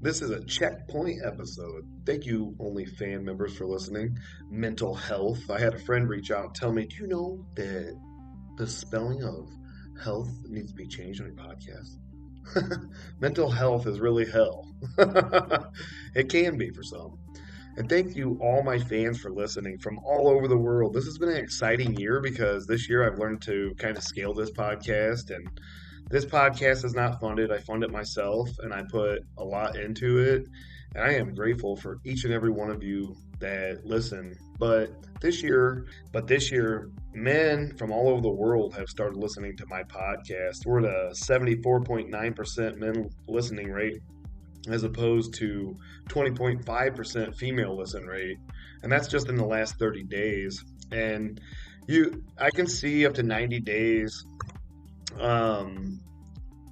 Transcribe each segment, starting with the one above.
This is a checkpoint episode. Thank you, only fan members, for listening. Mental health. I had a friend reach out and tell me, do you know that the spelling of health needs to be changed on your podcast? Mental health is really hell. It can be for some. And thank you, all my fans, for listening from all over the world. This has been an exciting year because this year I've learned to kind of scale this podcast. And this podcast is not funded. I fund it myself and I put a lot into it. And I am grateful for each and every one of you that listen. But this year, men from all over the world have started listening to my podcast. We're at a 74.9% men listening rate as opposed to 20.5% female listen rate. And that's just in the last 30 days. And I can see up to 90 days, um,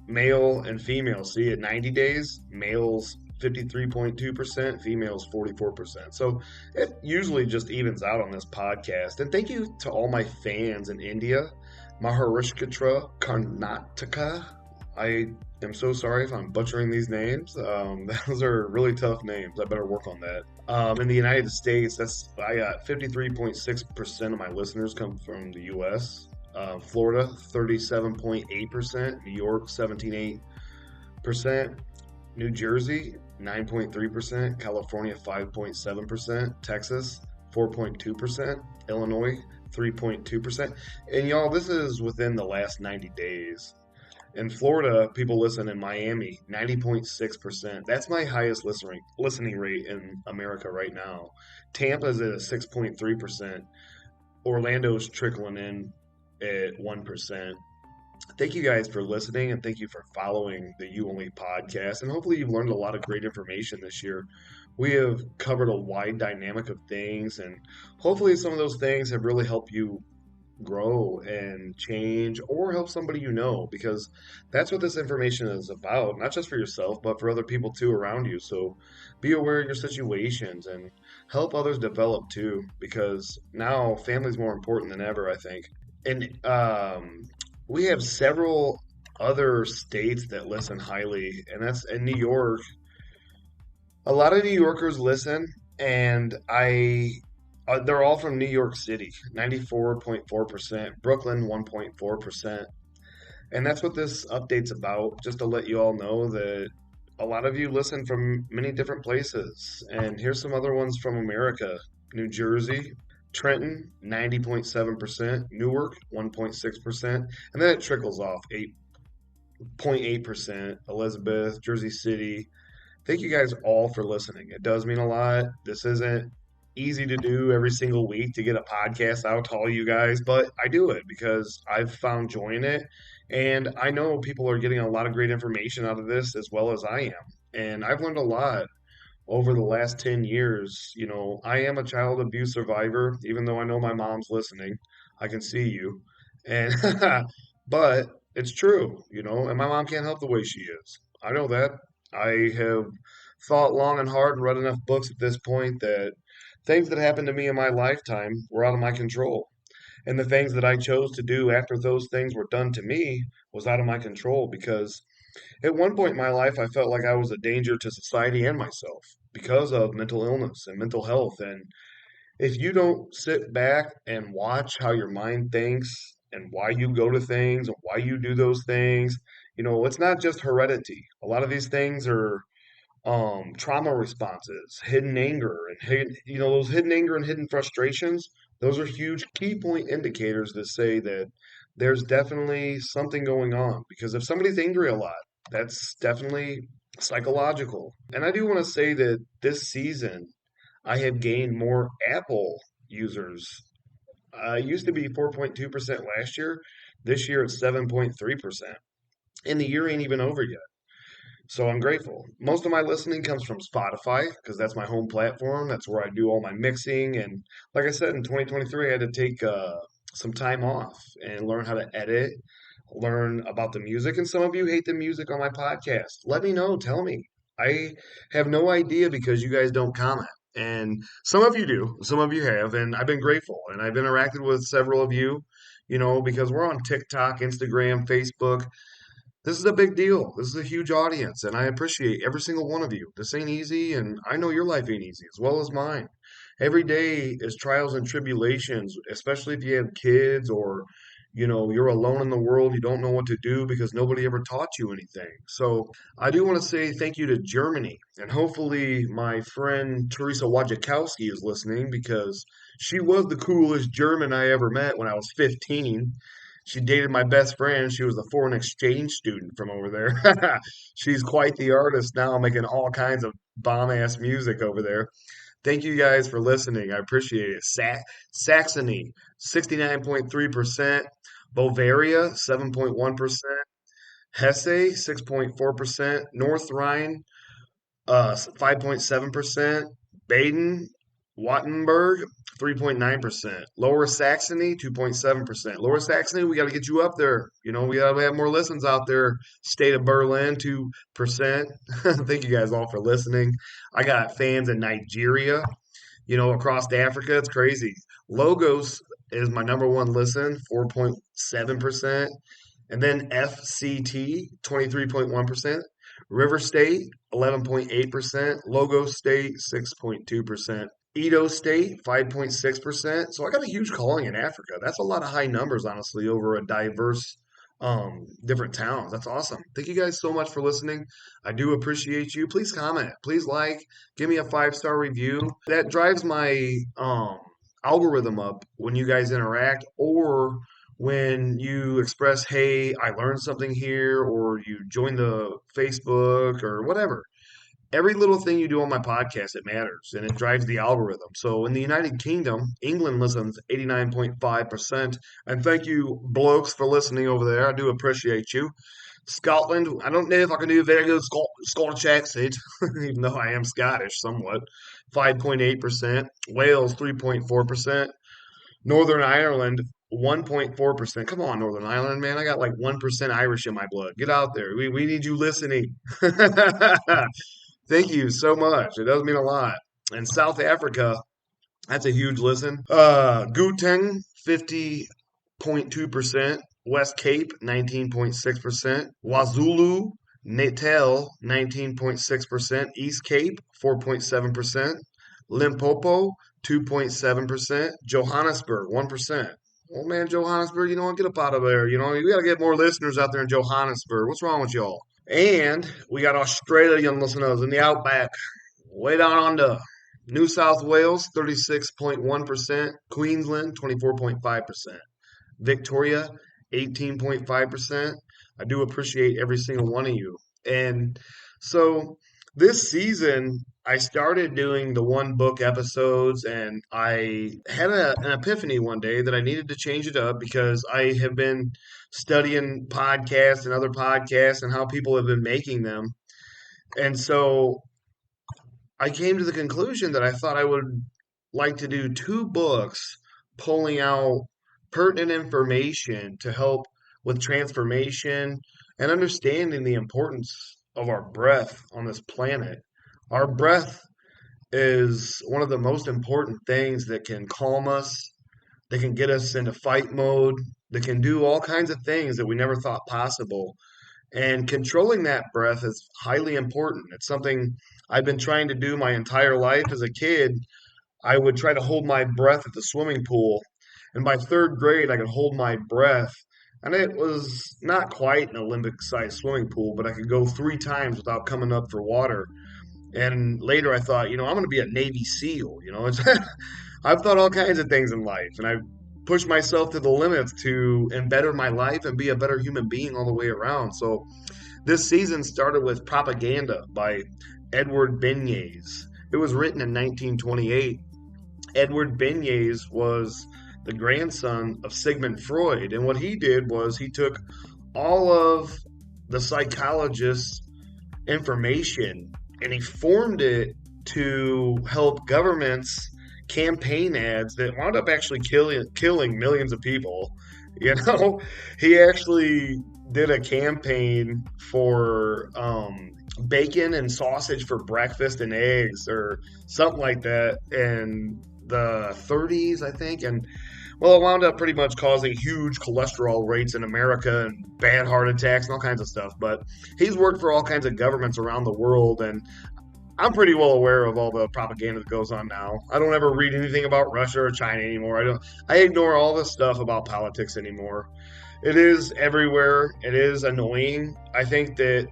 male and female. See, at 90 days, males 53.2%, females 44%. So it usually just evens out on this podcast. And thank you to all my fans in India, Maharashtra, Karnataka. I am so sorry if I'm butchering these names. Those are really tough names. I better work on that. In the United States, I got 53.6% of my listeners come from the U.S. Florida, 37.8%. New York, 17.8%. New Jersey, 9.3%. California, 5.7%. Texas, 4.2%. Illinois, 3.2%. And y'all, this is within the last 90 days. In Florida, people listen in Miami, 90.6%. That's my highest listening rate in America right now. Tampa's at 6.3%. Orlando's trickling in at 1%. Thank you guys for listening and thank you for following the You Only podcast. And hopefully, you've learned a lot of great information this year. We have covered a wide dynamic of things, and hopefully, some of those things have really helped you grow and change or help somebody you know, because that's what this information is about, not just for yourself but for other people too around you. So be aware of your situations and help others develop too, because now family's more important than ever, I think. And we have several other states that listen highly, and that's in New York. A lot of New Yorkers listen, and I they're all from New York City, 94.4%, Brooklyn 1.4%. And that's what this update's about, just to let you all know that a lot of you listen from many different places. And here's some other ones from America: New Jersey, Trenton, 90.7%, Newark, 1.6%, and then it trickles off, 8.8%, Elizabeth, Jersey City. Thank you guys all for listening. It does mean a lot. This isn't easy to do every single week, to get a podcast out to all you guys, but I do it because I've found joy in it. And I know people are getting a lot of great information out of this as well as I am. And I've learned a lot over the last 10 years. I am a child abuse survivor, even though I know my mom's listening. I can see you. And, but it's true, and my mom can't help the way she is. I know that. I have thought long and hard and read enough books at this point that things that happened to me in my lifetime were out of my control. And the things that I chose to do after those things were done to me was out of my control, because at one point in my life, I felt like I was a danger to society and myself because of mental illness and mental health. And if you don't sit back and watch how your mind thinks and why you go to things and why you do those things, it's not just heredity. A lot of these things are trauma responses, hidden anger, and those hidden anger and hidden frustrations. Those are huge key point indicators that say that there's definitely something going on. Because if somebody's angry a lot, that's definitely psychological. And I do want to say that this season, I have gained more Apple users. It used to be 4.2% last year. This year it's 7.3%. And the year ain't even over yet. So I'm grateful. Most of my listening comes from Spotify because that's my home platform. That's where I do all my mixing. And like I said, in 2023, I had to take some time off and learn how to edit, learn about the music. And some of you hate the music on my podcast. Let me know. Tell me. I have no idea because you guys don't comment. And some of you do. Some of you have. And I've been grateful. And I've interacted with several of you, because we're on TikTok, Instagram, Facebook. This is a big deal. This is a huge audience, and I appreciate every single one of you. This ain't easy, and I know your life ain't easy as well as mine. Every day is trials and tribulations, especially if you have kids or you're alone in the world, you don't know what to do because nobody ever taught you anything. So I do want to say thank you to Germany, and hopefully my friend Teresa Wojciechowski is listening because she was the coolest German I ever met when I was 15. She dated my best friend. She was a foreign exchange student from over there. She's quite the artist now, making all kinds of bomb ass music over there. Thank you guys for listening. I appreciate it. Saxony, 69.3%. Bavaria, 7.1%. Hesse, 6.4%. North Rhine, 5.7%. Baden, Württemberg, 3.9%. Lower Saxony, 2.7%. Lower Saxony, we got to get you up there. We got to have more listens out there. State of Berlin, 2%. Thank you guys all for listening. I got fans in Nigeria, across Africa. It's crazy. Logos is my number one listen, 4.7%. And then FCT, 23.1%. River State, 11.8%. Logo State, 6.2%. Edo State, 5.6%. So I got a huge calling in Africa. That's a lot of high numbers, honestly, over a diverse different towns. That's awesome. Thank you guys so much for listening. I do appreciate you. Please comment. Please like. Give me a 5-star review. That drives my algorithm up when you guys interact or when you express, hey, I learned something here, or you join the Facebook or whatever. Every little thing you do on my podcast, it matters and it drives the algorithm. So in the United Kingdom, England listens 89.5%. And thank you, blokes, for listening over there. I do appreciate you. Scotland, I don't know if I can do a very good Scottish accent, even though I am Scottish somewhat. 5.8%. Wales, 3.4%. Northern Ireland, 1.4%. Come on, Northern Ireland, man. I got like 1% Irish in my blood. Get out there. We need you listening. Thank you so much. It does mean a lot. And South Africa, that's a huge listen. Gauteng, 50.2%. West Cape, 19.6%. KwaZulu Natal, 19.6%. East Cape, 4.7%. Limpopo, 2.7%. Johannesburg, 1%. Oh man, Johannesburg, get up out of there. We got to get more listeners out there in Johannesburg. What's wrong with y'all? And we got Australian listeners in the outback, way down under. New South Wales, 36.1%. Queensland, 24.5%. Victoria, 18.5%. I do appreciate every single one of you. And so this season, I started doing the one book episodes, and I had an epiphany one day that I needed to change it up because I have been studying podcasts and other podcasts and how people have been making them. And so I came to the conclusion that I thought I would like to do 2 books pulling out pertinent information to help with transformation and understanding the importance of our breath on this planet. Our breath is one of the most important things that can calm us, that can get us into fight mode, that can do all kinds of things that we never thought possible. And controlling that breath is highly important. It's something I've been trying to do my entire life. As a kid, I would try to hold my breath at the swimming pool. And by 3rd grade, I could hold my breath. And it was not quite an Olympic sized swimming pool, but I could go 3 times without coming up for water. And later I thought, I'm going to be a Navy SEAL. I've thought all kinds of things in life, and I've pushed myself to the limits to better my life and be a better human being all the way around. So this season started with Propaganda by Edward Bernays. It was written in 1928. Edward Bernays was the grandson of Sigmund Freud, and what he did was he took all of the psychologist's information and he formed it to help governments campaign ads that wound up actually killing millions of people. He actually did a campaign for bacon and sausage for breakfast and eggs or something like that in the 30s, I think. And Well, it wound up pretty much causing huge cholesterol rates in America and bad heart attacks and all kinds of stuff. But he's worked for all kinds of governments around the world, and I'm pretty well aware of all the propaganda that goes on now. I don't ever read anything about Russia or China anymore. I ignore all this stuff about politics anymore. It is everywhere. It is annoying. I think that,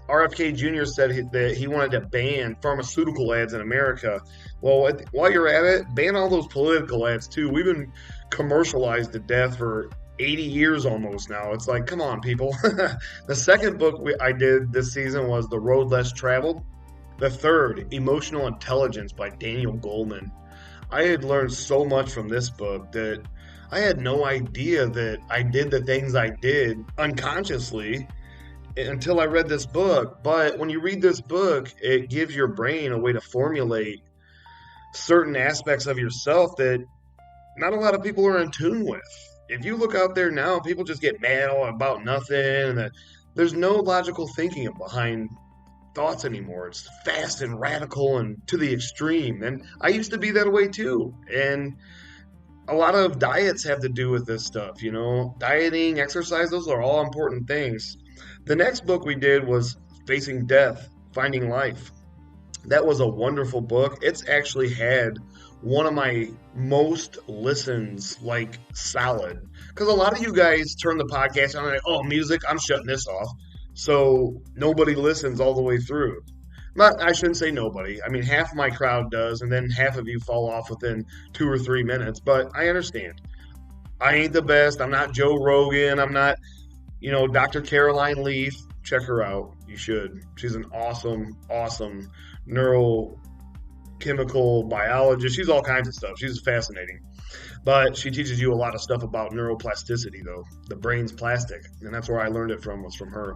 RFK Jr. said that he wanted to ban pharmaceutical ads in America. Well, while you're at it, ban all those political ads too. We've been commercialized to death for 80 years almost now. It's like, come on, people. The second book I did this season was The Road Less Traveled. The third, Emotional Intelligence by Daniel Goleman. I had learned so much from this book that I had no idea that I did the things I did unconsciously until I read this book. But when you read this book, it gives your brain a way to formulate certain aspects of yourself that not a lot of people are in tune with. If you look out there now, people just get mad all about nothing, and there's no logical thinking behind thoughts anymore. It's fast and radical and to the extreme. And I used to be that way too. And a lot of diets have to do with this stuff, dieting, exercise, those are all important things. The next book we did was Facing Death, Finding Life. That was a wonderful book. It's actually had one of my most listens, like solid. Because a lot of you guys turn the podcast on and like, oh, music, I'm shutting this off. So nobody listens all the way through. I shouldn't say nobody. I mean, half my crowd does, and then half of you fall off within 2 or 3 minutes. But I understand. I ain't the best. I'm not Joe Rogan. I'm not, Dr. Caroline Leaf. Check her out. You should. She's an awesome, awesome neurochemical biologist. She's all kinds of stuff. She's fascinating. But she teaches you a lot of stuff about neuroplasticity, though. The brain's plastic. And that's where I learned it from, was from her.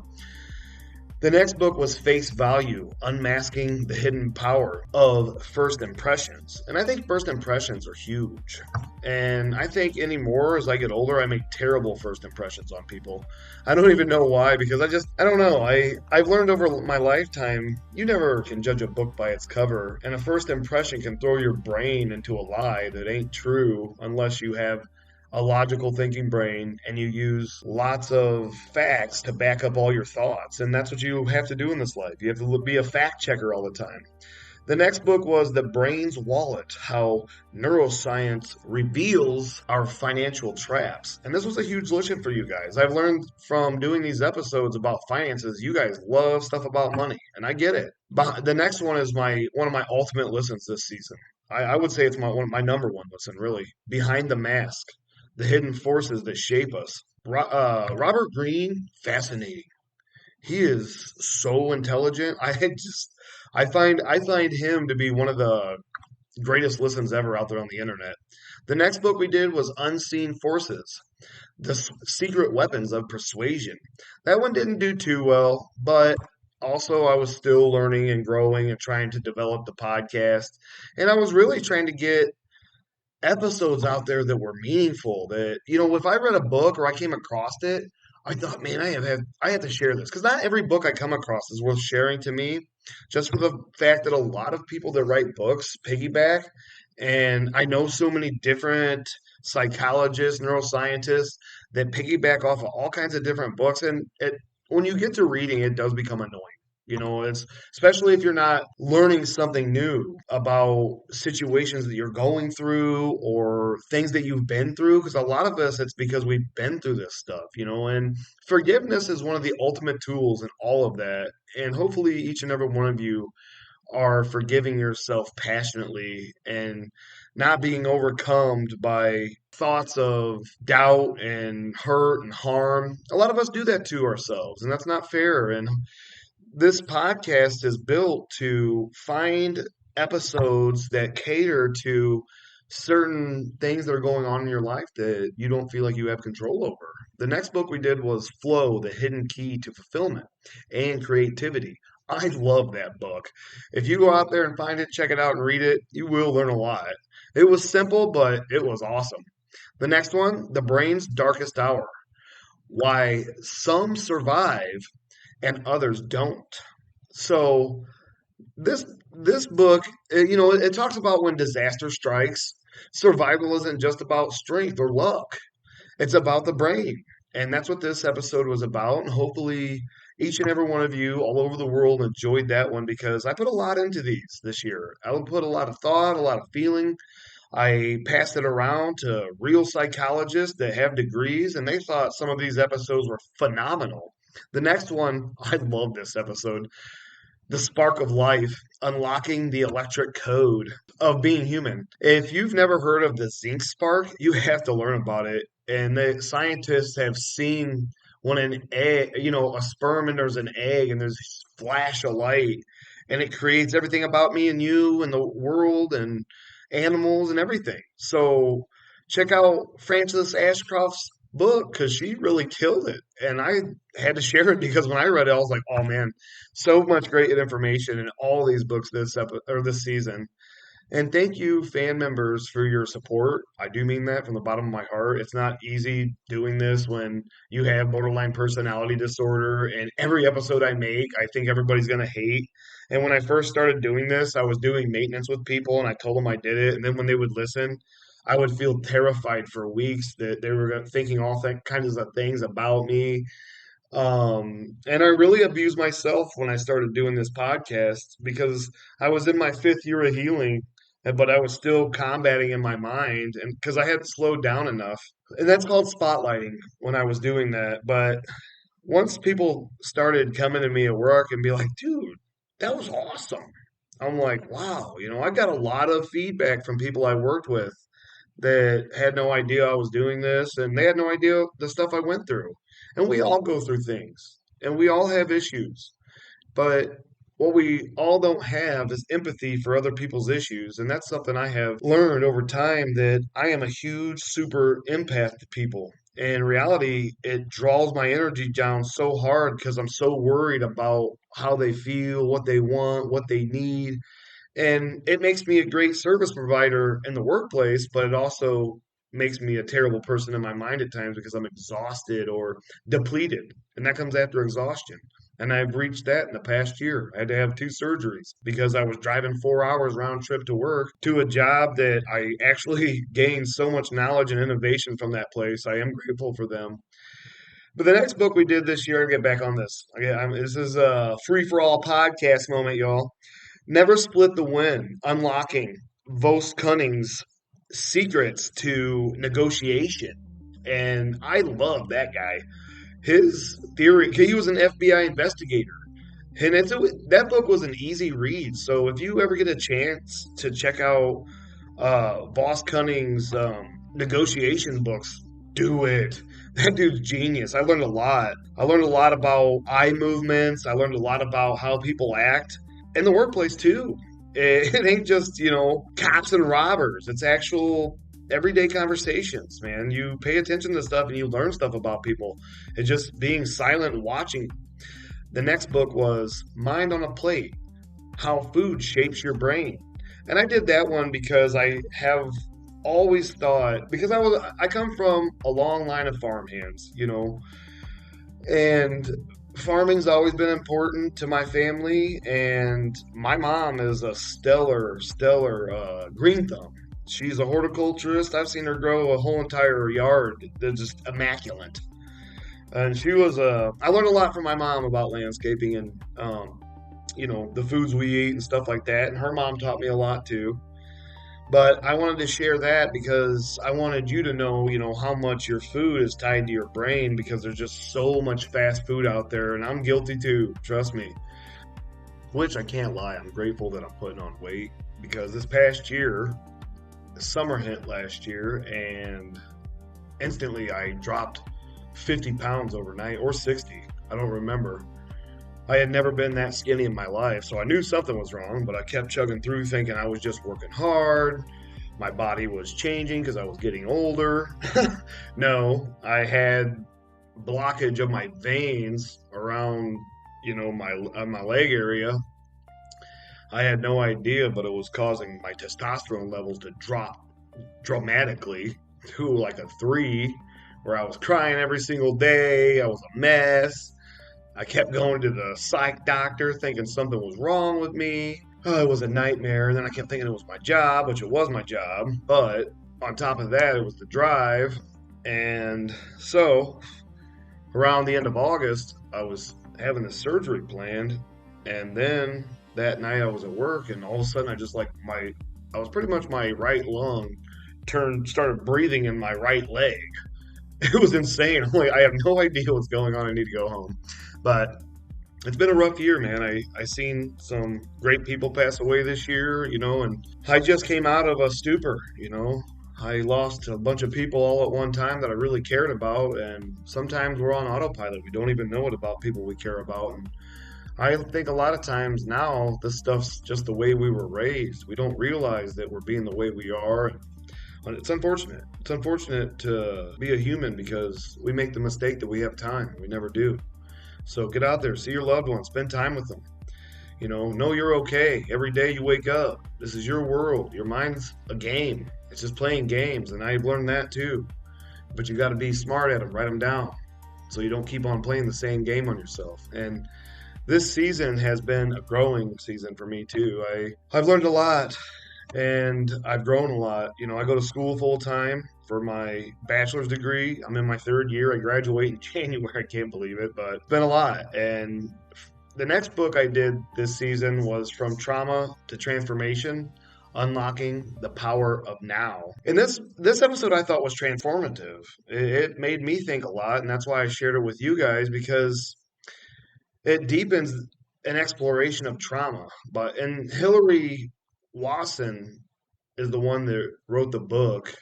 The next book was Face Value, Unmasking the Hidden Power of First Impressions. And I think first impressions are huge. And I think anymore, as I get older, I make terrible first impressions on people. I don't even know why, because I don't know. I've learned over my lifetime, you never can judge a book by its cover. And a first impression can throw your brain into a lie that ain't true unless you have a logical thinking brain and you use lots of facts to back up all your thoughts. And that's what you have to do in this life. You have to be a fact checker all the time. The next book was The Brain's Wallet, How Neuroscience Reveals Our Financial Traps. And this was a huge listen for you guys. I've learned from doing these episodes about finances, you guys love stuff about money, and I get it. But the next one is one of my ultimate listens this season. I would say it's my number one listen, really. Behind the Mask, The Hidden Forces That Shape Us. Robert Greene, fascinating. He is so intelligent. I find him to be one of the greatest listens ever out there on the internet. The next book we did was Unseen Forces, The Secret Weapons of Persuasion. That one didn't do too well, but also I was still learning and growing and trying to develop the podcast. And I was really trying to get episodes out there that were meaningful. That, if I read a book or I came across it, I thought, man, I have to share this, because not every book I come across is worth sharing to me, just for the fact that a lot of people that write books piggyback, and I know so many different psychologists, neuroscientists that piggyback off of all kinds of different books, and when you get to reading, it does become annoying. It's especially if you're not learning something new about situations that you're going through or things that you've been through. Because a lot of us, it's because we've been through this stuff, and forgiveness is one of the ultimate tools in all of that. And hopefully, each and every one of you are forgiving yourself passionately and not being overcome by thoughts of doubt and hurt and harm. A lot of us do that to ourselves, and that's not fair. And this podcast is built to find episodes that cater to certain things that are going on in your life that you don't feel like you have control over. The next book we did was Flow, The Hidden Key to Fulfillment and Creativity. I love that book. If you go out there and find it, check it out and read it, you will learn a lot. It was simple, but it was awesome. The next one, The Brain's Darkest Hour, Why Some Survive and Others Don't. So this book, it talks about when disaster strikes Survival isn't just about strength or luck. It's about the brain. And that's what this episode was about. And hopefully, each and every one of you all over the world enjoyed that one because I put a lot into these this year. I put a lot of thought, a lot of feeling. I passed it around to real psychologists that have degrees, and they thought some of these episodes were phenomenal. The next one, I love this episode. The Spark of Life, Unlocking the Electric Code of Being Human. If you've never heard of the zinc spark, you have to learn about it. And the scientists have seen when an egg, a sperm enters an egg and there's this flash of light and it creates everything about me and you and the world and animals and everything. So check out Frances Ashcroft's book because she really killed it. And I had to share it because when I read it, I was like, oh man, so much great information in all these books this season. And thank you, fan members, for your support. I do mean that from the bottom of my heart. It's not easy doing this when you have borderline personality disorder. And every episode I make, I think everybody's going to hate. And when I first started doing this, I was doing maintenance with people and I told them I did it. And then when they would listen, I would feel terrified for weeks that they were thinking all kinds of things about me. And I really abused myself when I started doing this podcast because I was in my fifth year of healing, but I was still combating in my mind, and because I hadn't slowed down enough. And that's called spotlighting when I was doing that. But once people started coming to me at work and be like, dude, that was awesome. I'm like, wow, I got a lot of feedback from people I worked with that had no idea I was doing this and they had no idea the stuff I went through. And we all go through things and we all have issues. But what we all don't have is empathy for other people's issues. And that's something I have learned over time that I am a huge super empath to people. And in reality, it draws my energy down so hard because I'm so worried about how they feel, what they want, what they need. And it makes me a great service provider in the workplace, but it also makes me a terrible person in my mind at times because I'm exhausted or depleted. And that comes after exhaustion. And I've reached that in the past year. I had to have 2 surgeries because I was driving 4 hours round trip to work to a job that I actually gained so much knowledge and innovation from that place. I am grateful for them. But the next book we did this year, I'll get back on this. This is a free for all podcast moment, y'all. Never Split the Win, Unlocking Vos Cunning's Secrets to Negotiation. And I love that guy. His theory, he was an FBI investigator. And that book was an easy read. So if you ever get a chance to check out Vos Cunning's negotiation books, do it. That dude's genius. I learned a lot. I learned a lot about eye movements. I learned a lot about how people act in the workplace too. It ain't just, cops and robbers. It's actual everyday conversations, man. You pay attention to stuff and you learn stuff about people. And just being silent and watching. The next book was Mind on a Plate, How Food Shapes Your Brain. And I did that one because I have always thought, because I come from a long line of farmhands, and farming's always been important to my family, and my mom is a stellar green thumb. She's a horticulturist. I've seen her grow a whole entire yard that's just immaculate. And I learned a lot from my mom about landscaping and, the foods we eat and stuff like that. And her mom taught me a lot too. But I wanted to share that because I wanted you to know, how much your food is tied to your brain because there's just so much fast food out there. And I'm guilty too, trust me. Which I can't lie, I'm grateful that I'm putting on weight because this past year, the summer hit last year and instantly I dropped 50 pounds overnight or 60. I don't remember. I had never been that skinny in my life, so I knew something was wrong, but I kept chugging through thinking I was just working hard. My body was changing because I was getting older. No, I had blockage of my veins around, my leg area. I had no idea, but it was causing my testosterone levels to drop dramatically to like a 3, where I was crying every single day. I was a mess. I kept going to the psych doctor thinking something was wrong with me. it was a nightmare. And then I kept thinking it was my job, which it was my job. But on top of that, it was the drive. And so around the end of August, I was having the surgery planned. And then that night I was at work, and all of a sudden I was pretty much my right lung started breathing in my right leg. It was insane. I'm like, I have no idea what's going on. I need to go home. But it's been a rough year, man. I seen some great people pass away this year, and I just came out of a stupor. I lost a bunch of people all at one time that I really cared about, and sometimes we're on autopilot. We don't even know it about people we care about. And I think a lot of times now this stuff's just the way we were raised. We don't realize that we're being the way we are. And it's unfortunate. It's unfortunate to be a human because we make the mistake that we have time. We never do. So get out there, see your loved ones, spend time with them. Know you're okay. Every day you wake up, this is your world. Your mind's a game. It's just playing games, and I've learned that too. But you got to be smart at them, write them down, so you don't keep on playing the same game on yourself. And this season has been a growing season for me too. I've learned a lot, and I've grown a lot. I go to school full time for my bachelor's degree. I'm in my third year. I graduate in January. I can't believe it, but it's been a lot. And the next book I did this season was From Trauma to Transformation: Unlocking the Power of Now. And this episode I thought was transformative. It made me think a lot, and that's why I shared it with you guys, because it deepens an exploration of trauma. And Hillary Wasson is the one that wrote the book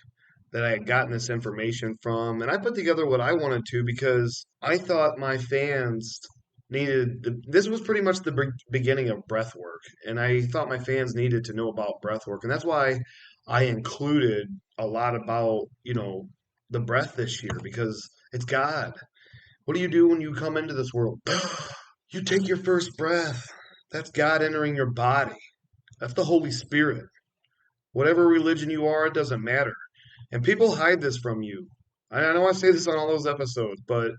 that I had gotten this information from, and I put together what I wanted to because I thought my fans this was pretty much the beginning of breath work, and I thought my fans needed to know about breath work, and that's why I included a lot about the breath this year, because it's God. What do you do when you come into this world? You take your first breath. That's God entering your body. That's the Holy Spirit. Whatever religion you are, it doesn't matter. And people hide this from you. I know I say this on all those episodes, but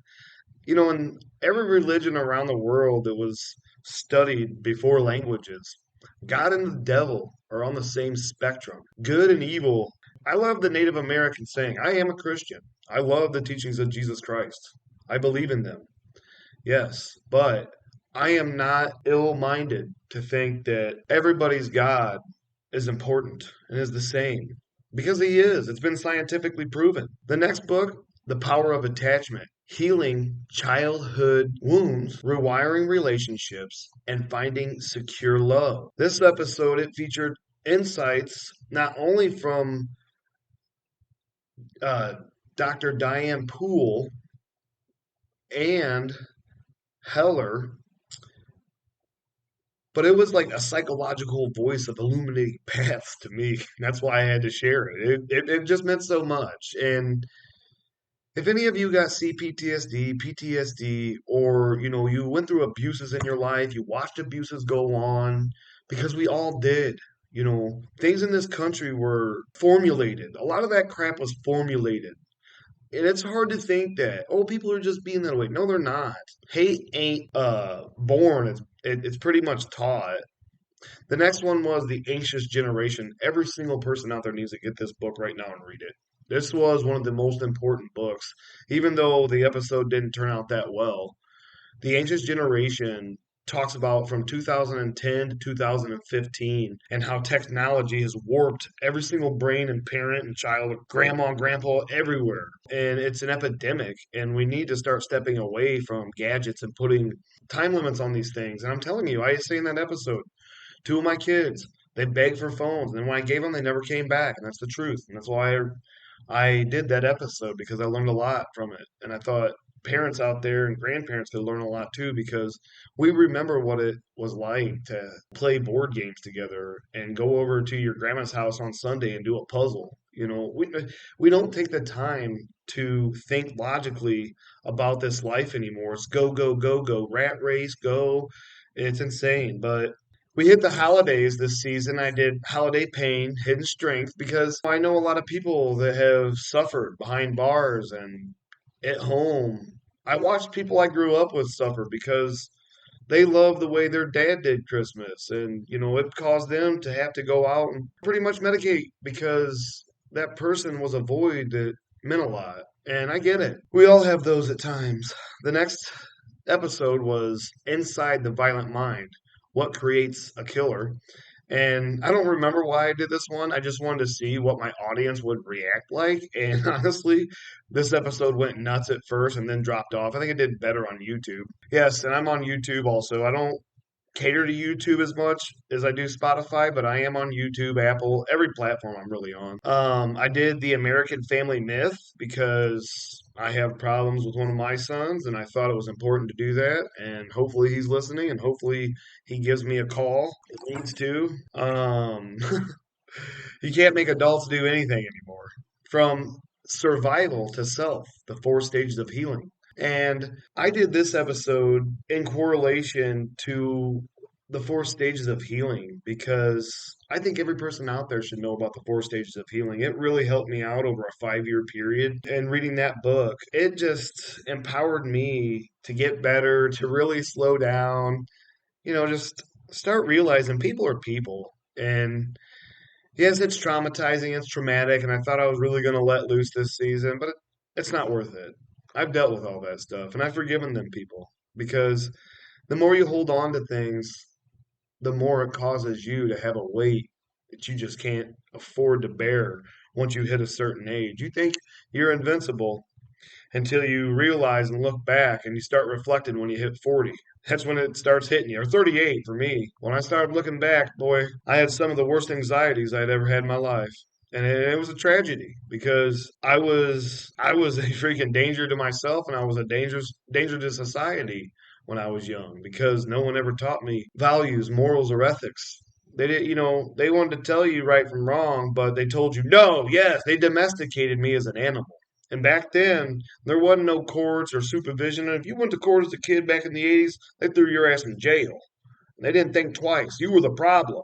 in every religion around the world that was studied before languages, God and the devil are on the same spectrum. Good and evil. I love the Native American saying, I am a Christian. I love the teachings of Jesus Christ. I believe in them. Yes, but I am not ill-minded to think that everybody's God is important and is the same. Because he is. It's been scientifically proven. The next book, The Power of Attachment: Healing Childhood Wounds, Rewiring Relationships, and Finding Secure Love. This episode, it featured insights not only from uh, Dr. Diane Poole and Heller, but it was like a psychological voice of illuminating paths to me. That's why I had to share it. It just meant so much. And if any of you got CPTSD, PTSD, or you went through abuses in your life, you watched abuses go on, because we all did. Things in this country were formulated. A lot of that crap was formulated. And it's hard to think that, oh, people are just being that way. No, they're not. Hate ain't born. It's pretty much taught. The next one was The Anxious Generation. Every single person out there needs to get this book right now and read it. This was one of the most important books, even though the episode didn't turn out that well. The Anxious Generation talks about from 2010 to 2015 and how technology has warped every single brain and parent and child, grandma and grandpa, everywhere. And it's an epidemic, and we need to start stepping away from gadgets and putting time limits on these things. And I'm telling you, I say in that episode, two of my kids, they begged for phones, and when I gave them, they never came back, and that's the truth. And that's why I did that episode, because I learned a lot from it, and I thought parents out there and grandparents could learn a lot too, because we remember what it was like to play board games together and go over to your grandma's house on Sunday and do a puzzle. We don't take the time to think logically about this life anymore. It's go, go, go, go, rat race, go. It's insane. But we hit the holidays this season. I did Holiday Pain, Hidden Strength, because I know a lot of people that have suffered behind bars and at home. I watched people I grew up with suffer because they love the way their dad did Christmas. And, it caused them to have to go out and pretty much medicate because that person was a void that meant a lot. And I get it. We all have those at times. The next episode was Inside the Violent Mind: What Creates a Killer. And I don't remember why I did this one. I just wanted to see what my audience would react like. And honestly, this episode went nuts at first and then dropped off. I think it did better on YouTube. Yes, and I'm on YouTube also. I don't cater to YouTube as much as I do Spotify, but I am on YouTube, Apple, every platform I'm really on. I did the American Family Myth because I have problems with one of my sons, and I thought it was important to do that. And hopefully he's listening, and hopefully he gives me a call. It needs to. You can't make adults do anything anymore. From survival to self, the 4 stages of healing. And I did this episode in correlation to the 4 stages of healing because I think every person out there should know about the 4 stages of healing. It really helped me out over a 5-year period. And reading that book, it just empowered me to get better, to really slow down, just start realizing people are people. And yes, it's traumatizing, it's traumatic, and I thought I was really going to let loose this season, but it's not worth it. I've dealt with all that stuff, and I've forgiven them people because the more you hold on to things, the more it causes you to have a weight that you just can't afford to bear once you hit a certain age. You think you're invincible until you realize and look back and you start reflecting when you hit 40. That's when it starts hitting you, or 38 for me. When I started looking back, boy, I had some of the worst anxieties I'd ever had in my life. And it was a tragedy because I was a freaking danger to myself and I was a danger to society when I was young because no one ever taught me values, morals, or ethics. They did, they wanted to tell you right from wrong, but they told you no, yes, they domesticated me as an animal. And back then, there wasn't no courts or supervision. And if you went to court as a kid back in the 80s, they threw your ass in jail. And they didn't think twice. You were the problem.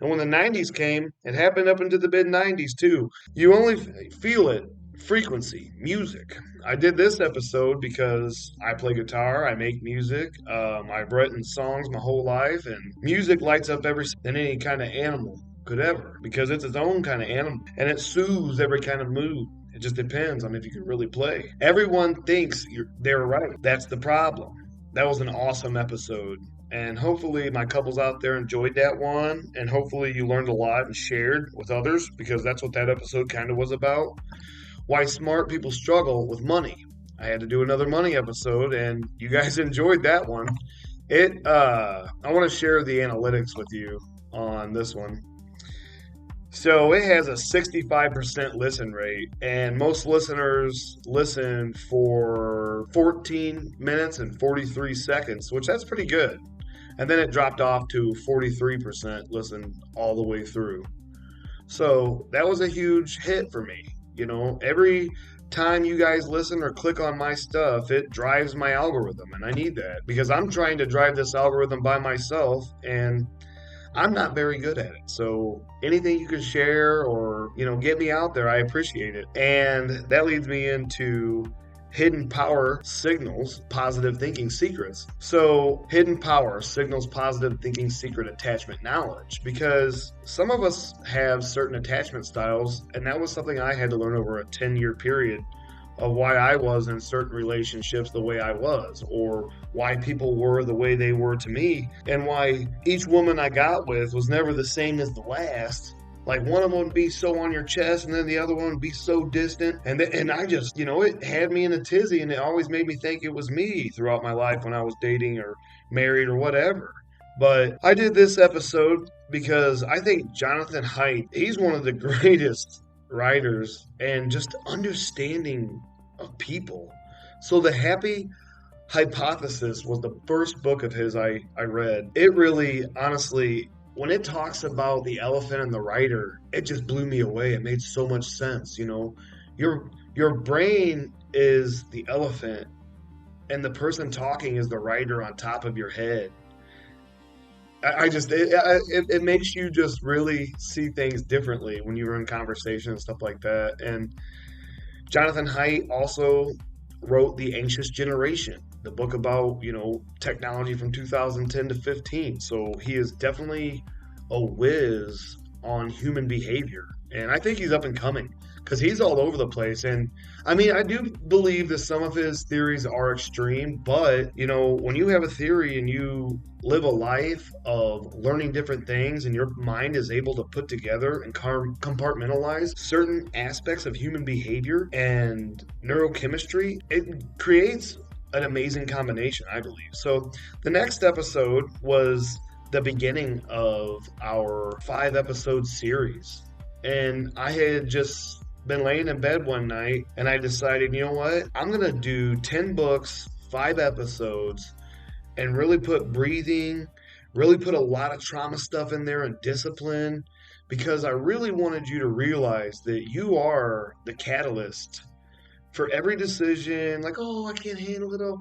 And when the 90s came, it happened up into the mid 90s too. You only feel it. Frequency, music. I did this episode because I play guitar, I make music, I've written songs my whole life, and music lights up than any kind of animal could ever because it's its own kind of animal and it soothes every kind of mood. It just depends on if you can really play. Everyone thinks they're right. That's the problem. That was an awesome episode. And hopefully my couples out there enjoyed that one. And hopefully you learned a lot and shared with others because that's what that episode kind of was about. Why smart people struggle with money. I had to do another money episode and you guys enjoyed that one. I want to share the analytics with you on this one. So it has a 65% listen rate, and most listeners listen for 14 minutes and 43 seconds, which that's pretty good. And then it dropped off to 43% listen all the way through. So that was a huge hit for me. Every time you guys listen or click on my stuff, it drives my algorithm, and I need that because I'm trying to drive this algorithm by myself, and I'm not very good at it. So anything you can share or, get me out there, I appreciate it. And that leads me into hidden power signals positive thinking secrets. So hidden power signals positive thinking secret attachment knowledge because some of us have certain attachment styles, and that was something I had to learn over a 10-year period of why I was in certain relationships the way I was, or why people were the way they were to me, and why each woman I got with was never the same as the last. Like one of them would be so on your chest, and then the other one would be so distant, and I just, it had me in a tizzy, and it always made me think it was me throughout my life when I was dating or married or whatever. But I did this episode because I think Jonathan Haidt, he's one of the greatest writers and just understanding of people. So The Happy Hypothesis was the first book of his I read. It really, honestly, when it talks about the elephant and the writer, it just blew me away. It made so much sense. Your brain is the elephant and the person talking is the writer on top of your head. It makes you just really see things differently when you're in conversation and stuff like that. And Jonathan Haidt also wrote The Anxious Generation, the book about, technology from 2010 to 15. So he is definitely a whiz on human behavior. And I think he's up and coming because he's all over the place. And I mean, I do believe that some of his theories are extreme, but when you have a theory and you live a life of learning different things and your mind is able to put together and compartmentalize certain aspects of human behavior and neurochemistry, it creates an amazing combination, I believe. So the next episode was the beginning of our 5 episode series. And I had just been laying in bed one night and I decided, you know what? I'm going to do 10 books, 5 episodes, and really put breathing, really put a lot of trauma stuff in there and discipline because I really wanted you to realize that you are the catalyst for every decision. Like, oh, I can't handle it. Oh,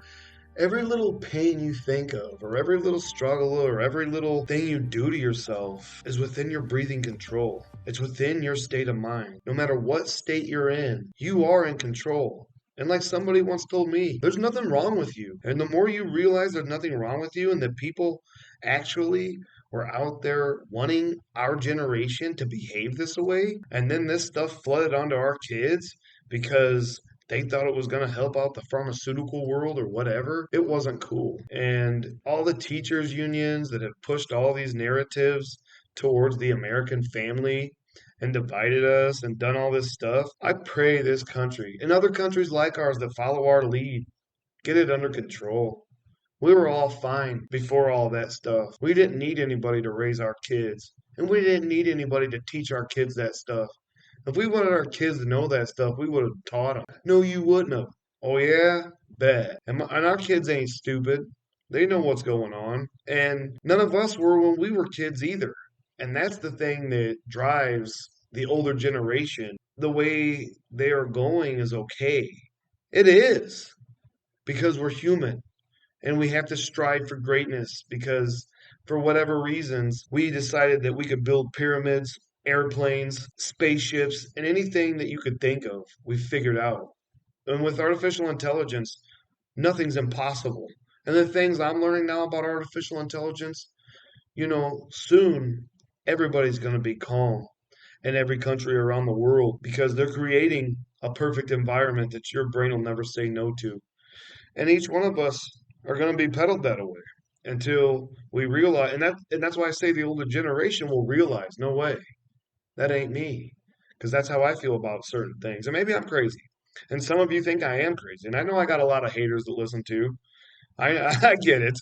every little pain you think of, or every little struggle, or every little thing you do to yourself is within your breathing control. It's within your state of mind. No matter what state you're in, you are in control. And like somebody once told me, there's nothing wrong with you. And the more you realize there's nothing wrong with you and that people actually were out there wanting our generation to behave this way, and then this stuff flooded onto our kids because they thought it was going to help out the pharmaceutical world or whatever, it wasn't cool. And all the teachers' unions that have pushed all these narratives towards the American family and divided us and done all this stuff, I pray this country and other countries like ours that follow our lead get it under control. We were all fine before all that stuff. We didn't need anybody to raise our kids, and we didn't need anybody to teach our kids that stuff. If we wanted our kids to know that stuff, we would have taught them. No, you wouldn't have. Oh, yeah? Bet. And our kids ain't stupid. They know what's going on. And none of us were when we were kids either. And that's the thing that drives the older generation. The way they are going is okay. It is because we're human and we have to strive for greatness because for whatever reasons we decided that we could build pyramids, airplanes, spaceships, and anything that you could think of we figured out. And with artificial intelligence, nothing's impossible. And the things I'm learning now about artificial intelligence, soon everybody's going to be calm in every country around the world because they're creating a perfect environment that your brain will never say no to. And each one of us are going to be peddled that way until we realize, and that's why I say the older generation will realize, no way, that ain't me, because that's how I feel about certain things. And maybe I'm crazy, and some of you think I am crazy, and I know I got a lot of haters that listen to. I I get it.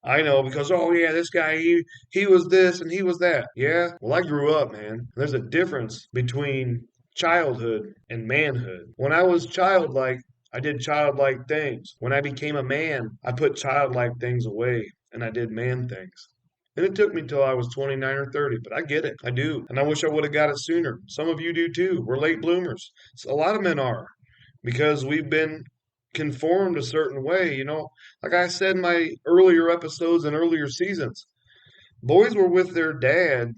I know because oh yeah, this guy he was this and he was that. Yeah, well I grew up, man. There's a difference between childhood and manhood. When I was childlike, I did childlike things. When I became a man, I put childlike things away and I did man things. And it took me till I was 29 or 30, but I get it. I do. And I wish I would have got it sooner. Some of you do too. We're late bloomers. So a lot of men are because we've been conformed a certain way, Like I said in my earlier episodes and earlier seasons, boys were with their dad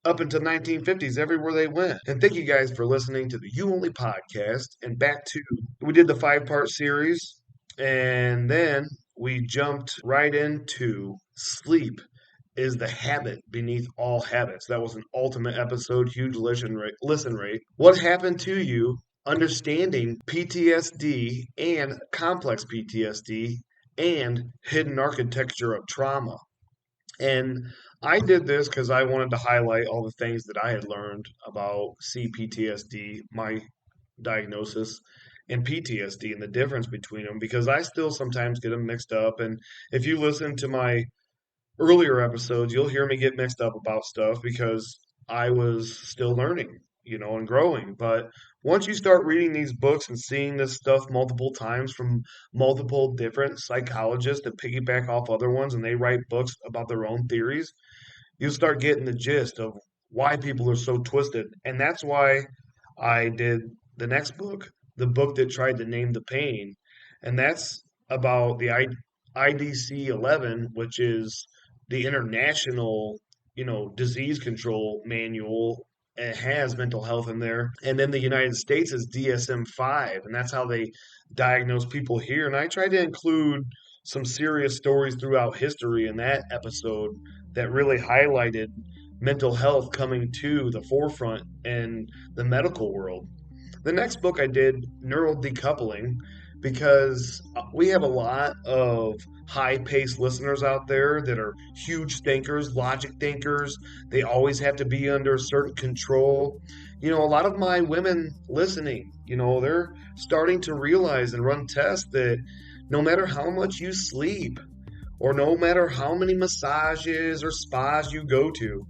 up until 1950s everywhere they went. And thank you guys for listening to the You Only podcast. And back to, we did the 5 part series, and then we jumped right into sleep is the habit beneath all habits. That was an ultimate episode, huge listen rate. What happened to you understanding PTSD and complex PTSD and hidden architecture of trauma. And I did this because I wanted to highlight all the things that I had learned about CPTSD, my diagnosis, and PTSD and the difference between them because I still sometimes get them mixed up. And if you listen to my earlier episodes, you'll hear me get mixed up about stuff because I was still learning, and growing. But once you start reading these books and seeing this stuff multiple times from multiple different psychologists that piggyback off other ones and they write books about their own theories, you start getting the gist of why people are so twisted. And that's why I did the next book, the book that tried to name the pain. And that's about the IDC 11, which is the international, disease control manual it has mental health in there. And then the United States is DSM-5, and that's how they diagnose people here. And I try to include some serious stories throughout history in that episode that really highlighted mental health coming to the forefront in the medical world. The next book I did, Neural Decoupling, because we have a lot of high paced listeners out there that are huge thinkers, logic thinkers. They always have to be under a certain control. You know, a lot of my women listening, they're starting to realize and run tests that no matter how much you sleep, or no matter how many massages or spas you go to,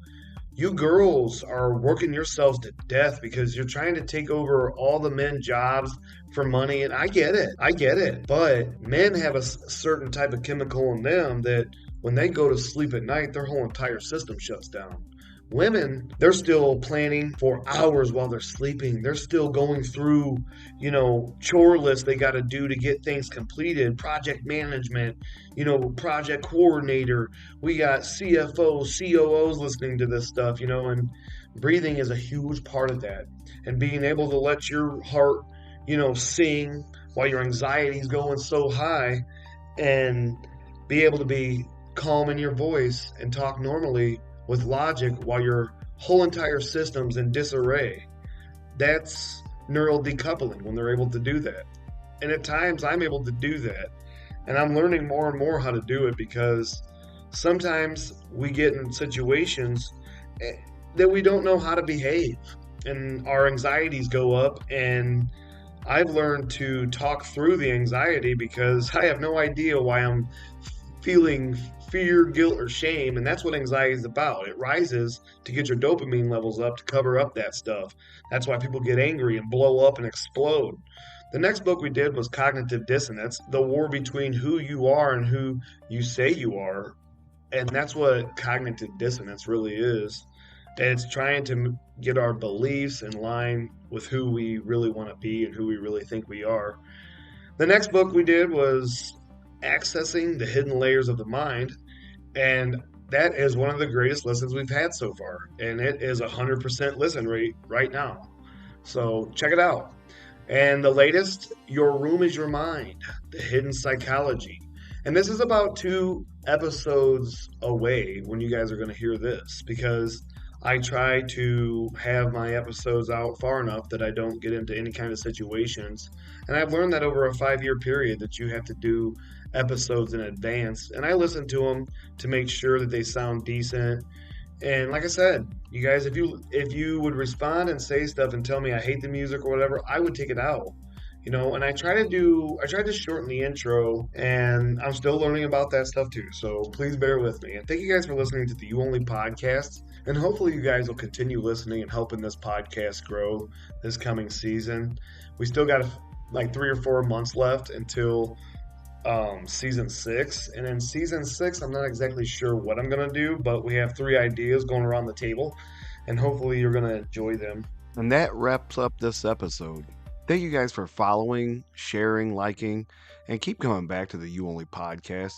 you girls are working yourselves to death because you're trying to take over all the men jobs for money. And I get it. I get it. But men have a certain type of chemical in them that when they go to sleep at night, their whole entire system shuts down. Women, they're still planning for hours while they're sleeping. They're still going through, chore lists they got to do to get things completed, project management, project coordinator. We got CFOs, COOs listening to this stuff, and breathing is a huge part of that. And being able to let your heart, sing while your anxiety is going so high, and be able to be calm in your voice and talk normally with logic while your whole entire system's in disarray. That's neural decoupling when they're able to do that. And at times I'm able to do that. And I'm learning more and more how to do it because sometimes we get in situations that we don't know how to behave and our anxieties go up. And I've learned to talk through the anxiety because I have no idea why I'm feeling fear, guilt, or shame. And that's what anxiety is about. It rises to get your dopamine levels up to cover up that stuff. That's why people get angry and blow up and explode. The next book we did was Cognitive Dissonance, the war between who you are and who you say you are. And that's what cognitive dissonance really is. It's trying to get our beliefs in line with who we really want to be and who we really think we are. The next book we did was Accessing the Hidden Layers of the Mind, and that is one of the greatest listens we've had so far, and it is 100% listen rate right now, so check it out. And the latest, Your Room is Your Mind, The Hidden Psychology, and this is about 2 episodes away when you guys are going to hear this, because I try to have my episodes out far enough that I don't get into any kind of situations. And I've learned that over a 5-year period that you have to do episodes in advance. And I listen to them to make sure that they sound decent. And like I said, you guys, if you would respond and say stuff and tell me I hate the music or whatever, I would take it out. And I tried to shorten the intro, and I'm still learning about that stuff too. So please bear with me. And thank you guys for listening to the You Only podcast. And hopefully you guys will continue listening and helping this podcast grow this coming season. We still got like 3 or 4 months left until season 6. And in season 6, I'm not exactly sure what I'm going to do, but we have 3 ideas going around the table, and hopefully you're going to enjoy them. And that wraps up this episode. Thank you guys for following, sharing, liking, and keep coming back to the You Only podcast.